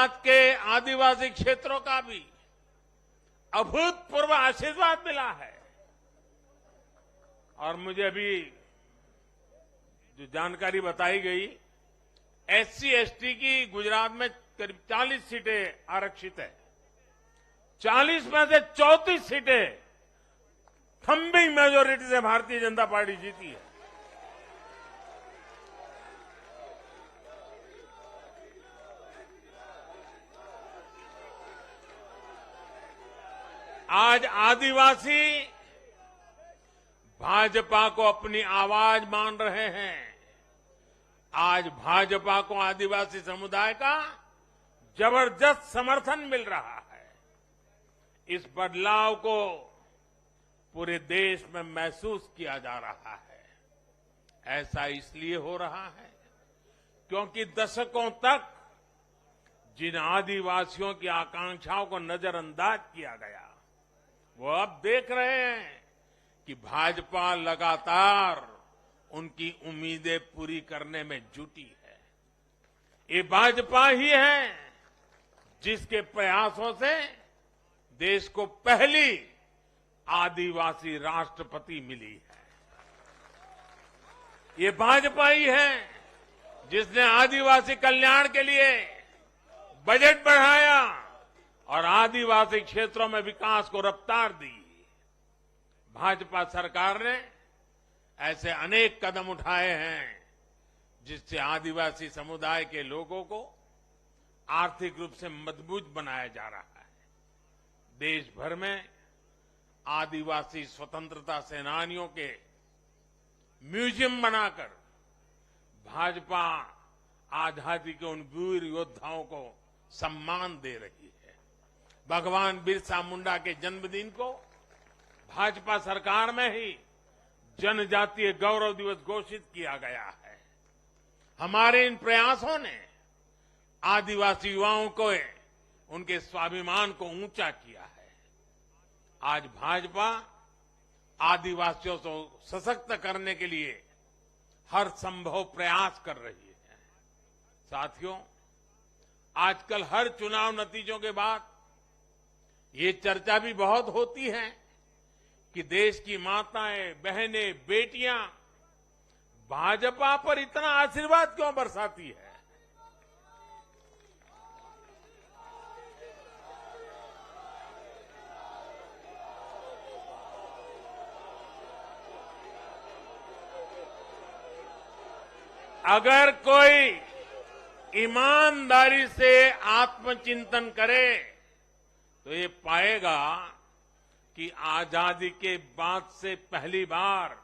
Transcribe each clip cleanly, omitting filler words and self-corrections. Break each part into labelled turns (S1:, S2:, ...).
S1: के आदिवासी क्षेत्रों का भी अभूतपूर्व आशीर्वाद मिला है। और मुझे अभी जो जानकारी बताई गई, एससी एसटी की गुजरात में करीब 40 सीटें आरक्षित है। 40 में से 34 सीटें थम्बिंग मेजोरिटी से भारतीय जनता पार्टी जीती है। आज आदिवासी भाजपा को अपनी आवाज मान रहे हैं। आज भाजपा को आदिवासी समुदाय का जबरदस्त समर्थन मिल रहा है। इस बदलाव को पूरे देश में महसूस किया जा रहा है। ऐसा इसलिए हो रहा है क्योंकि दशकों तक जिन आदिवासियों की आकांक्षाओं को नजरअंदाज किया गया, वो अब देख रहे हैं कि भाजपा लगातार उनकी उम्मीदें पूरी करने में जुटी है। ये भाजपा ही है जिसके प्रयासों से देश को पहली आदिवासी राष्ट्रपति मिली है। ये भाजपा ही है जिसने आदिवासी कल्याण के लिए बजट बढ़ाया और आदिवासी क्षेत्रों में विकास को रफ्तार दी। भाजपा सरकार ने ऐसे अनेक कदम उठाए हैं जिससे आदिवासी समुदाय के लोगों को आर्थिक रूप से मजबूत बनाया जा रहा है। देश भर में आदिवासी स्वतंत्रता सेनानियों के म्यूजियम बनाकर भाजपा आजादी के उन वीर योद्धाओं को सम्मान दे रही है। भगवान बिरसा मुंडा के जन्मदिन को भाजपा सरकार में ही जनजातीय गौरव दिवस घोषित किया गया है। हमारे इन प्रयासों ने आदिवासी युवाओं को उनके स्वाभिमान को ऊंचा किया है। आज भाजपा आदिवासियों को सशक्त करने के लिए हर संभव प्रयास कर रही है। साथियों, आजकल हर चुनाव नतीजों के बाद ये चर्चा भी बहुत होती है कि देश की माताएं, बहनें, बेटियां भाजपा पर इतना आशीर्वाद क्यों बरसाती है। अगर कोई ईमानदारी से आत्मचिंतन करे तो ये पाएगा कि आजादी के बाद से पहली बार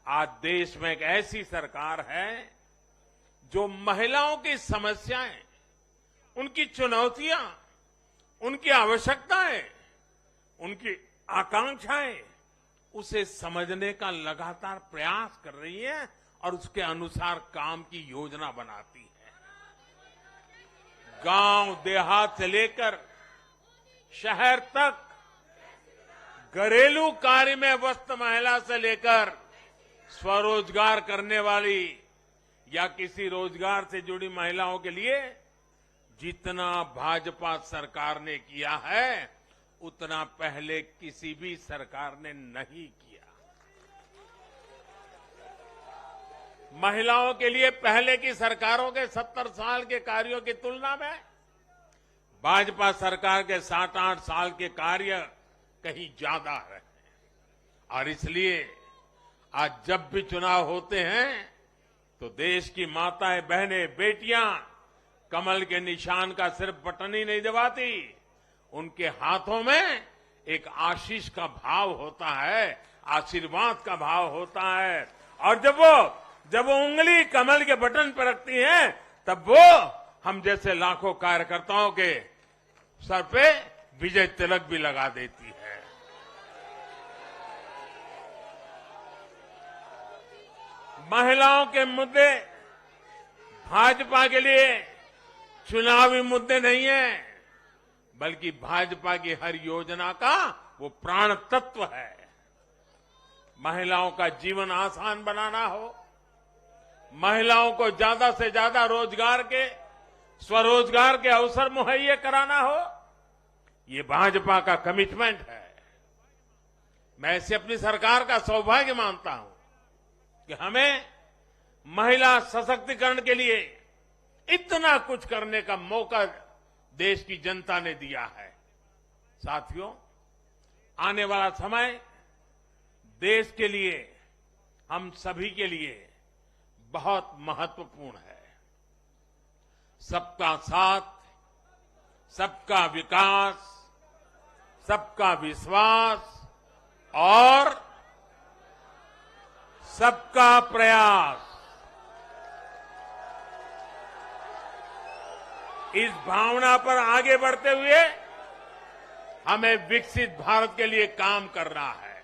S1: आज देश में एक ऐसी सरकार है जो महिलाओं की समस्याएं, उनकी चुनौतियां, उनकी आवश्यकताएं, उनकी आकांक्षाएं, उसे समझने का लगातार प्रयास कर रही है और उसके अनुसार काम की योजना बनाती है। गांव देहात से लेकर शहर तक घरेलू कार्य में व्यस्त महिला से लेकर स्वरोजगार करने वाली या किसी रोजगार से जुड़ी महिलाओं के लिए जितना भाजपा सरकार ने किया है उतना पहले किसी भी सरकार ने नहीं किया। महिलाओं के लिए पहले की सरकारों के 70 साल के कार्यों की तुलना में भाजपा सरकार के 7-8 साल के कार्य कहीं ज्यादा है। और इसलिए आज जब भी चुनाव होते हैं तो देश की माताएं, बहनें, बेटियां कमल के निशान का सिर्फ बटन ही नहीं दबाती, उनके हाथों में एक आशीष का भाव होता है, आशीर्वाद का भाव होता है। और जब वो उंगली कमल के बटन पर रखती हैं, तब वो हम जैसे लाखों कार्यकर्ताओं के सर पे विजय तिलक भी लगा देती है। महिलाओं के मुद्दे भाजपा के लिए चुनावी मुद्दे नहीं है, बल्कि भाजपा की हर योजना का वो प्राण तत्व है। महिलाओं का जीवन आसान बनाना हो, महिलाओं को ज्यादा से ज्यादा रोजगार के स्वरोजगार के अवसर मुहैया कराना हो, ये भाजपा का कमिटमेंट है। मैं इसे अपनी सरकार का सौभाग्य मानता हूं कि हमें महिला सशक्तिकरण के लिए इतना कुछ करने का मौका देश की जनता ने दिया है। साथियों, आने वाला समय देश के लिए, हम सभी के लिए बहुत महत्वपूर्ण है। सबका साथ, सबका विकास, सबका विश्वास और सबका प्रयास, इस भावना पर आगे बढ़ते हुए हमें विकसित भारत के लिए काम करना है।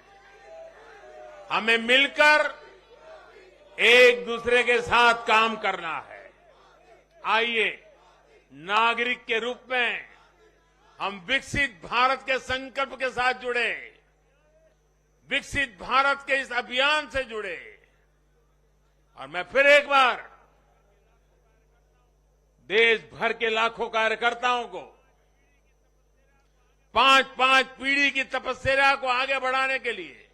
S1: हमें मिलकर एक दूसरे के साथ काम करना है। आइए, नागरिक के रूप में हम विकसित भारत के संकल्प के साथ जुड़े, विकसित भारत के इस अभियान से जुड़े। और मैं फिर एक बार देश भर के लाखों कार्यकर्ताओं को 5-5 पीढ़ी की तपस्या को आगे बढ़ाने के लिए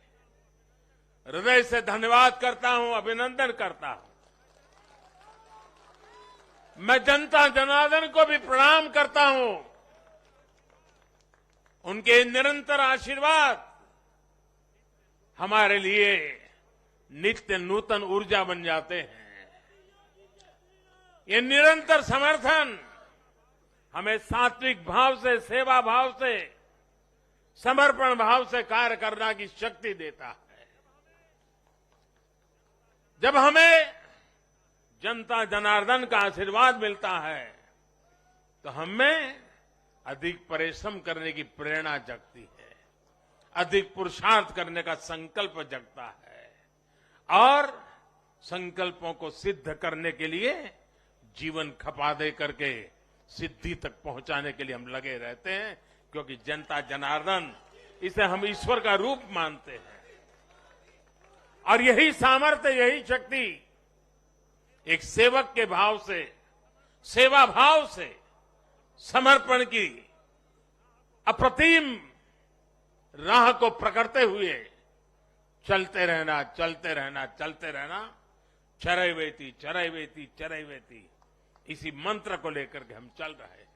S1: हृदय से धन्यवाद करता हूं, अभिनंदन करता हूं। मैं जनता जनार्दन को भी प्रणाम करता हूं। उनके निरंतर आशीर्वाद हमारे लिए नित्य नूतन ऊर्जा बन जाते हैं। ये निरंतर समर्थन हमें सात्विक भाव से, सेवा भाव से, समर्पण भाव से कार्य करने की शक्ति देता है। जब हमें जनता जनार्दन का आशीर्वाद मिलता है तो हमें अधिक परिश्रम करने की प्रेरणा जगती है, अधिक पुरुषार्थ करने का संकल्प जगता है और संकल्पों को सिद्ध करने के लिए जीवन खपा दे करके सिद्धि तक पहुंचाने के लिए हम लगे रहते हैं, क्योंकि जनता जनार्दन, इसे हम ईश्वर का रूप मानते हैं। और यही सामर्थ्य, यही शक्ति एक सेवक के भाव से, सेवा भाव से, समर्पण की अप्रतिम राह को पकड़ते हुए चलते रहना, चलते रहना, चलते रहना, चरैवेति चरैवेति चरैवेति, इसी मंत्र को लेकर के हम चल रहे हैं।